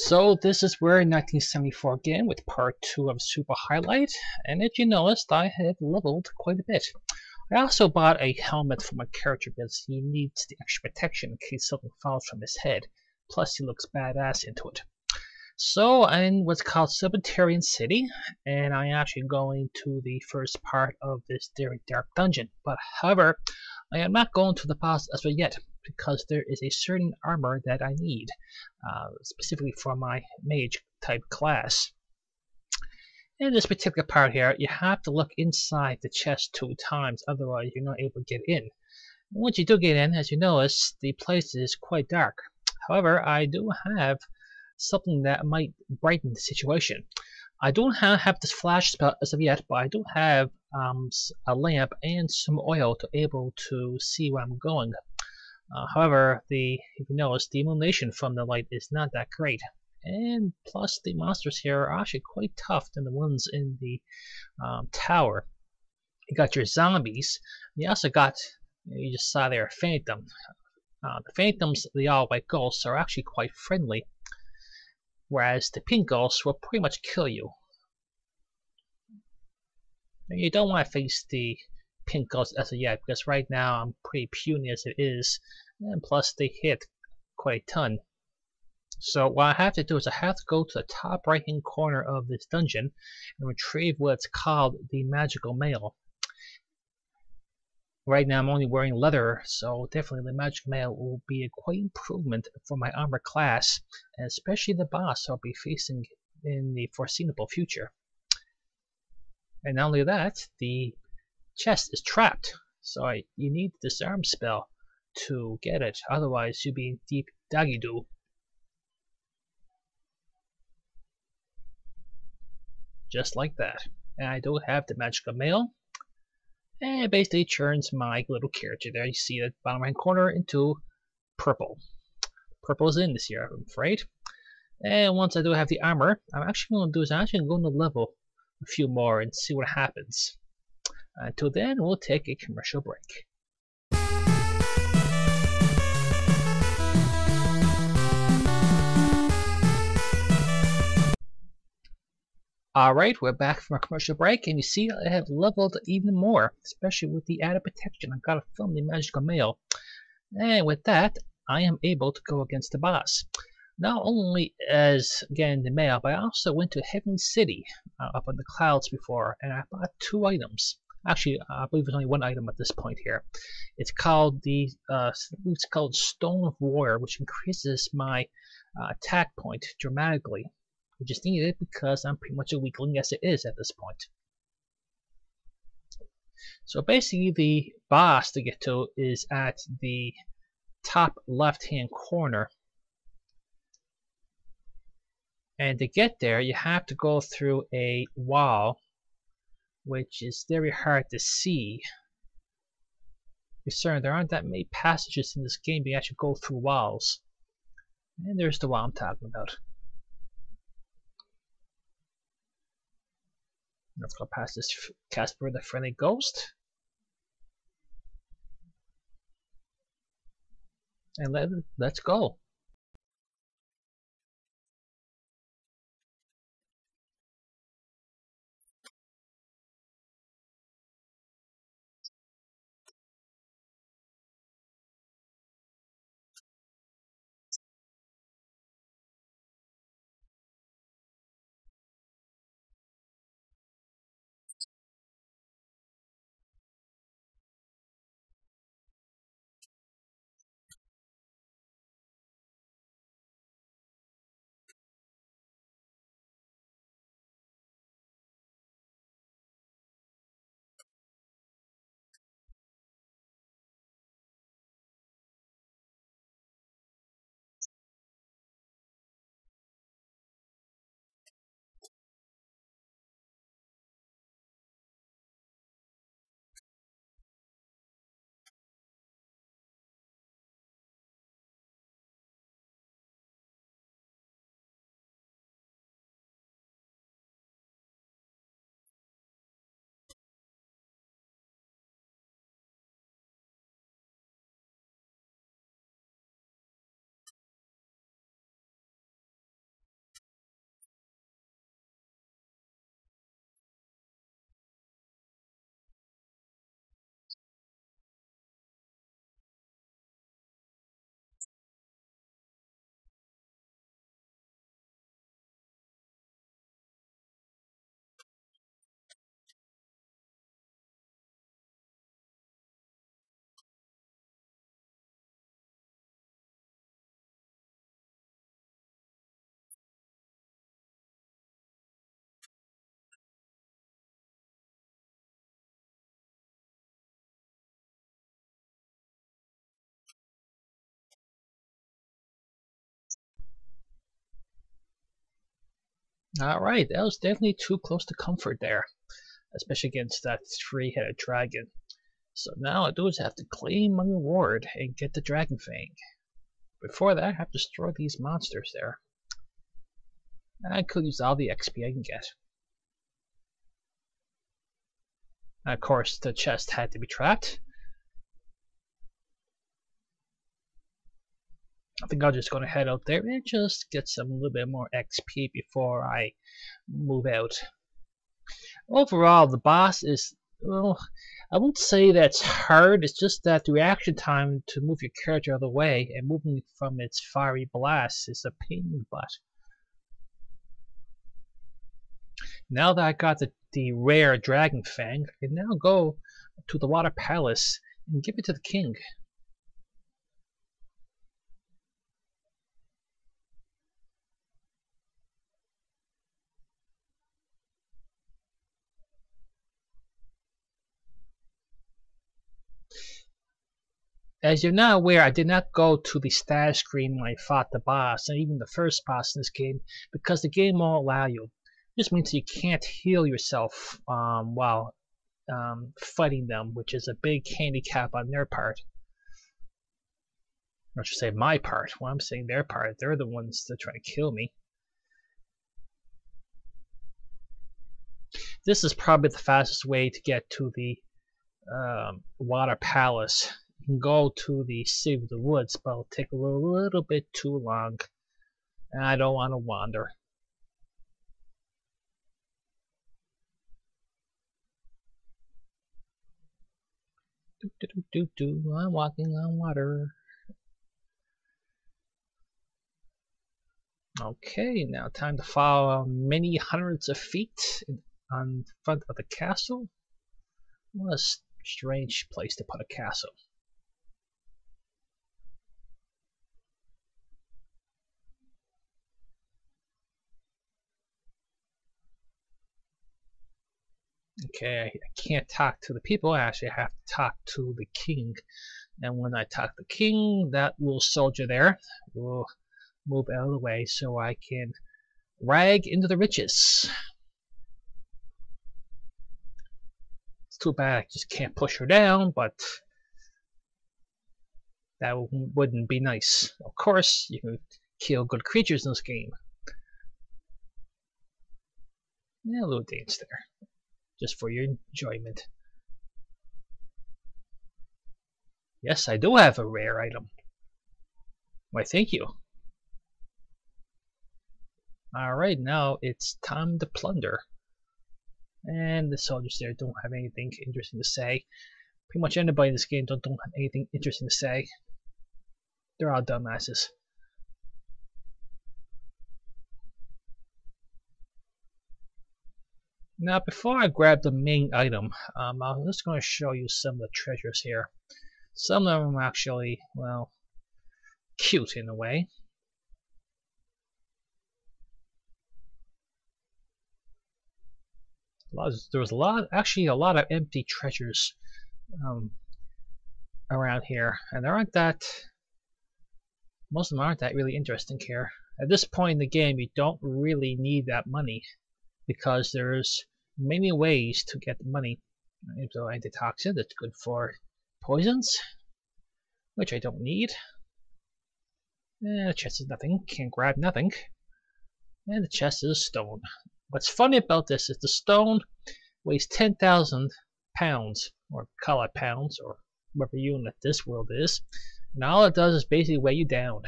So this is where 1974 again with part 2 of Super Hylide, and as you noticed I have leveled quite a bit. I also bought a helmet for my character because he needs the extra protection in case something falls from his head, plus he looks badass into it. So I'm in what's called Cemetery City, and I'm actually going to the first part of this very dark dungeon. But however, I am not going to the boss as of yet, because there is a certain armor that I need, specifically for my mage type class. In this particular part here, you have to look inside the chest 2 times, otherwise you're not able to get in. Once you do get in, as you notice, the place is quite dark. However, I do have something that might brighten the situation. I don't have this flash spell as of yet, but I do have a lamp and some oil to able to see where I'm going. However, if you notice, the illumination from the light is not that great. And plus, the monsters here are actually quite tough than the ones in the tower. You got your zombies. You also got, you just saw there, a phantom. The phantoms, the all-white ghosts, are actually quite friendly, whereas the pink ghosts will pretty much kill you. And you don't want to face the pink ghosts as of yet, because right now I'm pretty puny as it is, and plus they hit quite a ton. So what I have to do is I have to go to the top right hand corner of this dungeon and retrieve what's called the magical mail. Right now I'm only wearing leather, so definitely the magic mail will be a quite improvement for my armor class, and especially the boss I'll be facing in the foreseeable future. And not only that, the chest is trapped, so you need the disarm spell to get it, otherwise you'll be in deep doggy doo. Just like that. And I do have the magical mail, and it basically turns my little character there, you see that bottom right corner, into purple. Purple's in this year, I'm afraid. And once I do have the armor, I'm actually going to do is I'm actually going to level a few more and see what happens. Until then, we'll take a commercial break. Alright, we're back from our commercial break, and you see I have leveled even more, especially with the added protection. I've got to film the magical mail. And with that, I am able to go against the boss. Not only as, again, the mail, but I also went to Heavenly City up in the clouds before, and I bought 2 items. Actually, I believe there's only 1 item at this point here. It's called Stone of War, which increases my attack point dramatically. We just need it because I'm pretty much a weakling as it is at this point. So basically the boss to get to is at the top left hand corner. And to get there you have to go through a wall, which is very hard to see. Concerned there aren't that many passages in this game you actually go through walls. And there's the wall I'm talking about. Let's go past this Casper the Friendly Ghost. And let's go. Alright, that was definitely too close to comfort there, especially against that three-headed dragon. So now I do is have to claim my reward and get the Dragon Fang. Before that, I have to destroy these monsters there. I could use all the XP I can get. And of course, the chest had to be trapped. I think I'm just going to head out there and just get some little bit more XP before I move out. Overall, the boss is, well, I won't say that's hard, it's just that the reaction time to move your character out of the way and moving from its fiery blast is a pain in the butt. Now that I got the rare Dragon Fang, I can now go to the Water Palace and give it to the king. As you're not aware, I did not go to the status screen when I fought the boss, and even the first boss in this game, because the game won't allow you. This means you can't heal yourself while fighting them, which is a big handicap on their part. I should say my part. Well, I'm saying their part. They're the ones that try to kill me. This is probably the fastest way to get to the Water Palace. You can go to the City of the Woods, but it'll take a little bit too long. And I don't want to wander. I'm walking on water. Okay, now time to follow many hundreds of feet on front of the castle. What a strange place to put a castle. Okay, I can't talk to the people. I actually have to talk to the king. And when I talk to the king, that little soldier there will move out of the way so I can rag into the riches. It's too bad I just can't push her down, but that wouldn't be nice. Of course, you can kill good creatures in this game. Yeah, a little dance there, just for your enjoyment. Yes, I do have a rare item. Why, thank you. Alright, now it's time to plunder. And the soldiers there don't have anything interesting to say. Pretty much anybody in this game don't have anything interesting to say. They're all dumbasses. Now, before I grab the main item, I'm just going to show you some of the treasures here. Some of them are actually, well, cute in a way. There was actually a lot of empty treasures around here, and there aren't that. Most of them aren't that really interesting here. At this point in the game, you don't really need that money because there's many ways to get the money. So antitoxin, that's good for poisons, which I don't need. And the chest is nothing, can't grab nothing. And the chest is stone. What's funny about this is the stone weighs 10,000 pounds, or call it pounds, or whatever unit this world is, and all it does is basically weigh you down.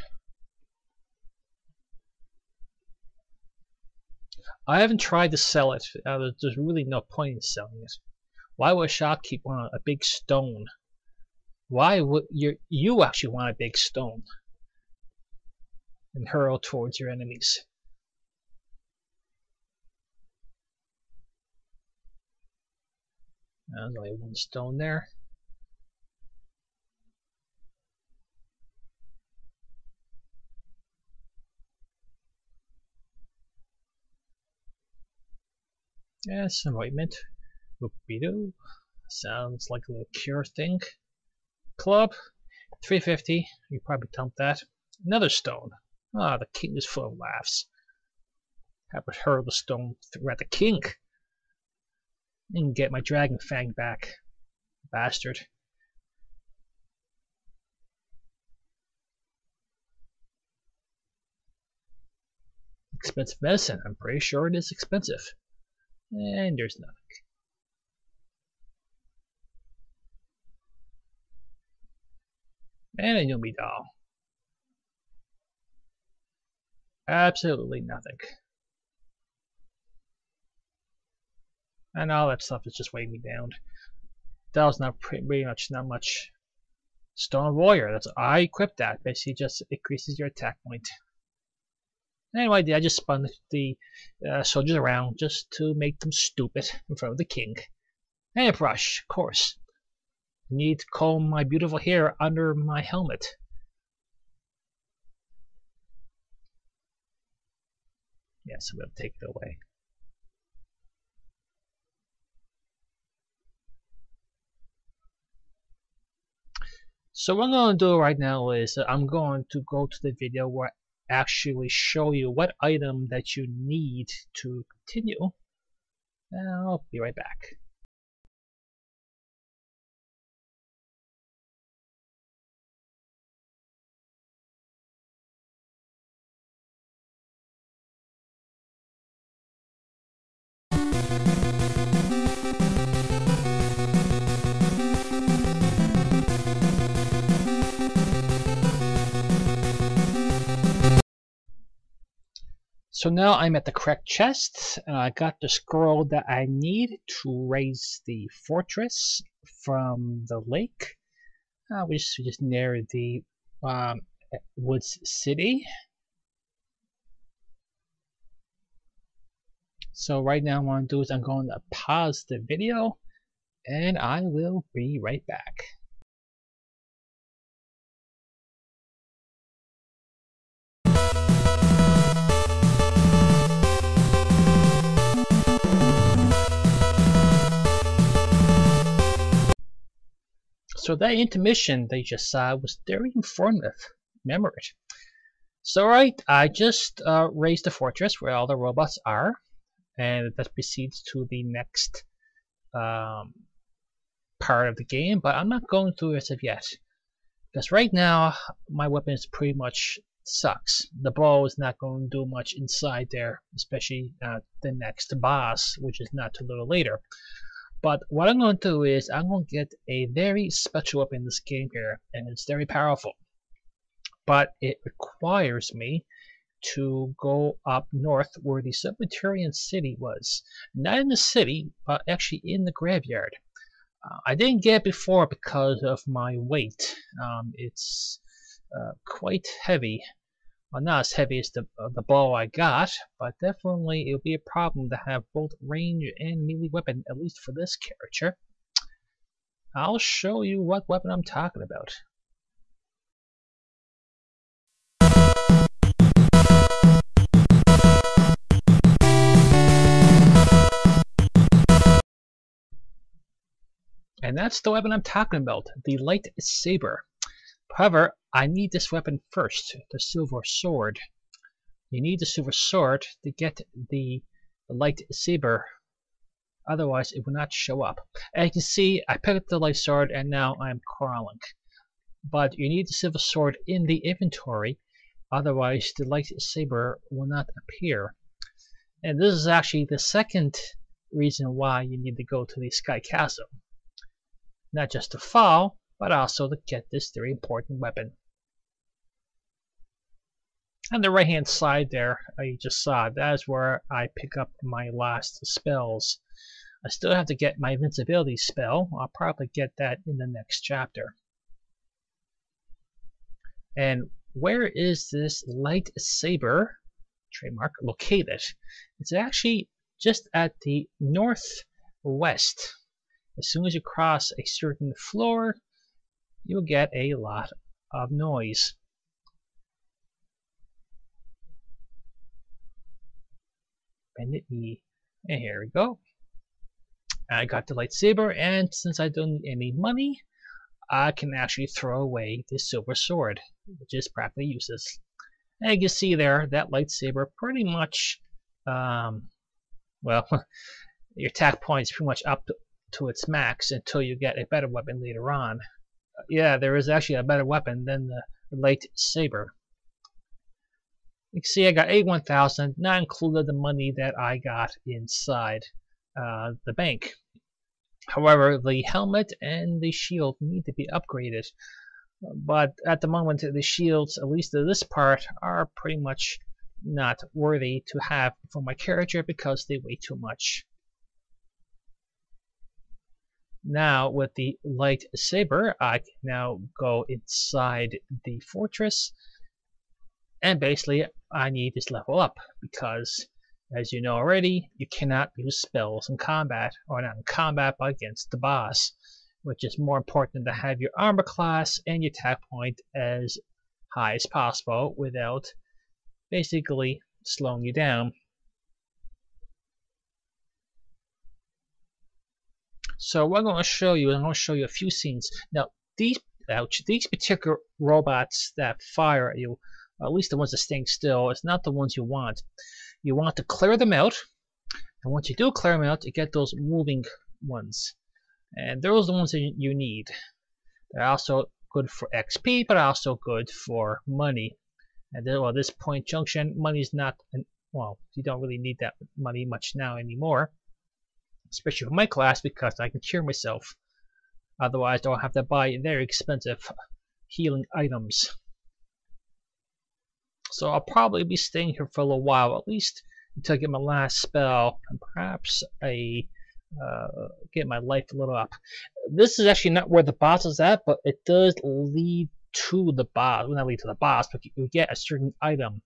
I haven't tried to sell it. There's really no point in selling it. Why would a shopkeep want a big stone? Why would you actually want a big stone and hurl towards your enemies? There's only one stone there. Yeah, some ointment. Whoopie-doo. Sounds like a little cure thing. Club. 350. You probably dumped that. Another stone. Ah, the king is full of laughs. Have a hurl the stone at the king and get my dragon fang back. Bastard. Expensive medicine. I'm pretty sure it is expensive. And there's nothing. And a Yumi doll. Absolutely nothing. And all that stuff is just weighing me down. That was not pretty much not much. Stone Warrior. That's I equipped that. Basically, just increases your attack point. Anyway, I just spun the soldiers around just to make them stupid in front of the king. And a brush, of course. Need to comb my beautiful hair under my helmet. Yes, I'm going to take it away. So what I'm going to do right now is I'm going to go to the video where I actually show you what item that you need to continue. And I'll be right back. So now I'm at the correct chest, and I got the scroll that I need to raise the fortress from the lake, which is just near the Woods City. So right now what I'm going to do is I'm going to pause the video, and I will be right back. So that intermission they just saw was very informative. Remember it. So right, I just raised the fortress where all the robots are, and that proceeds to the next part of the game, but I'm not going through it as of yet. Because right now, my weapon is pretty much sucks. The bow is not going to do much inside there, especially the next boss, which is not too little later. But what I'm going to do is I'm going to get a very special weapon in this game here, and it's very powerful. But it requires me to go up north where the Subterranean City was. Not in the city, but actually in the graveyard. I didn't get it before because of my weight. It's quite heavy. Well, not as heavy as the bow I got, but definitely it'll be a problem to have both range and melee weapon, at least for this character. I'll show you what weapon I'm talking about. And that's the weapon I'm talking about, the Light Saber. However, I need this weapon first, the Silver Sword. You need the Silver Sword to get the Light Saber, otherwise it will not show up. As you can see, I picked up the Light Sword and now I'm crawling. But you need the Silver Sword in the inventory, otherwise the Light Saber will not appear. And this is actually the second reason why you need to go to the Sky Castle. Not just to fall, but also to get this very important weapon. On the right hand side there, you just saw, that is where I pick up my last spells. I still have to get my invincibility spell. I'll probably get that in the next chapter. And where is this Light Saber, trademark, located? It's actually just at the northwest. As soon as you cross a certain floor, you'll get a lot of noise. Bend it E. And here we go. I got the lightsaber, and since I don't need any money, I can actually throw away this silver sword, which is practically useless. And you can see there, that lightsaber pretty much well, your attack point is pretty much up to its max until you get a better weapon later on. Yeah, there is actually a better weapon than the Hylide Saber. You can see I got 81,000, not included the money that I got inside the bank. However, the helmet and the shield need to be upgraded. But at the moment, the shields, at least to this part, are pretty much not worthy to have for my character because they weigh too much. Now, with the Hylide Saber, I can now go inside the fortress, and basically I need this level up because, as you know already, you cannot use spells in combat, or not in combat, but against the boss, which is more important to have your armor class and your attack point as high as possible without basically slowing you down. So what I'm going to show you, I'm going to show you a few scenes. Now, these particular robots that fire at you, at least the ones that staying still, it's not the ones you want. You want to clear them out, and once you do clear them out, you get those moving ones. And those are the ones that you need. They're also good for XP, but also good for money. And then, well, this point junction, money is not, well, you don't really need that money much now anymore. Especially for my class, because I can cure myself. Otherwise, I'll have to buy very expensive healing items. So I'll probably be staying here for a little while, at least until I get my last spell, and perhaps get my life a little up. This is actually not where the boss is at, but it does lead to the boss. Well, not lead to the boss, but you get a certain item,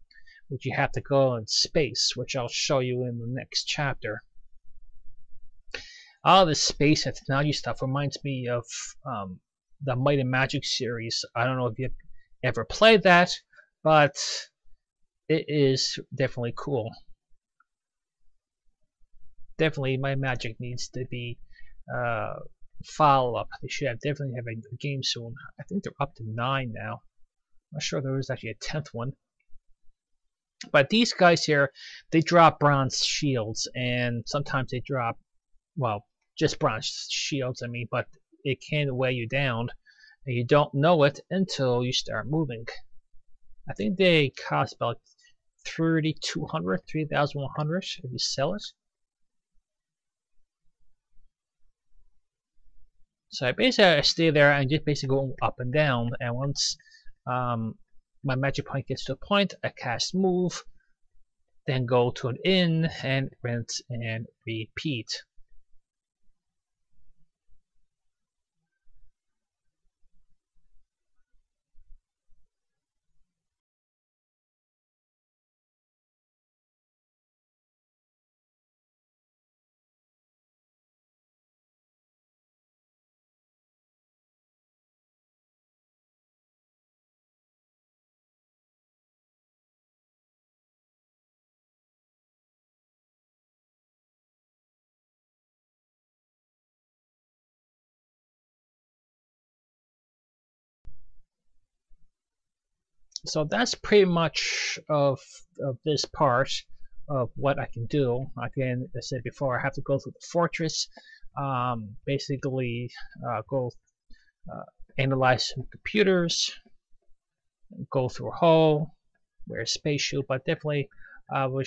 which you have to go in space, which I'll show you in the next chapter. All this space and technology stuff reminds me of the Might and Magic series. I don't know if you've ever played that, but it is definitely cool. Definitely, Might and Magic needs to be follow-up. They should definitely have a game soon. I think they're up to 9 now. I'm not sure there was actually a 10th one. But these guys here, they drop bronze shields, and sometimes they drop, well, just bronze shields, I mean, but it can weigh you down, and you don't know it until you start moving. I think they cost about 3,200, 3,100 if you sell it. So I stay there and just basically go up and down, and once my magic point gets to a point, I cast move, then go to an inn and rinse and repeat. So that's pretty much of this part of what I can do. Again, as I said before, I have to go through the fortress, basically go analyze some computers, go through a hole, wear a spacesuit, but definitely I will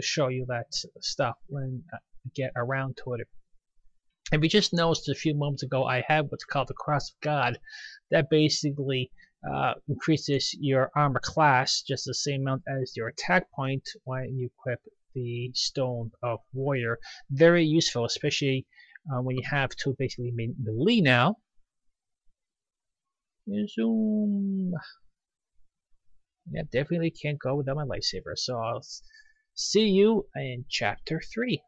show you that stuff when I get around to it. If you just noticed a few moments ago, I have what's called the Cross of God. That basically increases your armor class just the same amount as your attack point when you equip the Stone of Warrior. Very useful, especially when you have to basically melee now. Zoom. Yeah, definitely can't go without my lightsaber. So I'll see you in chapter 3.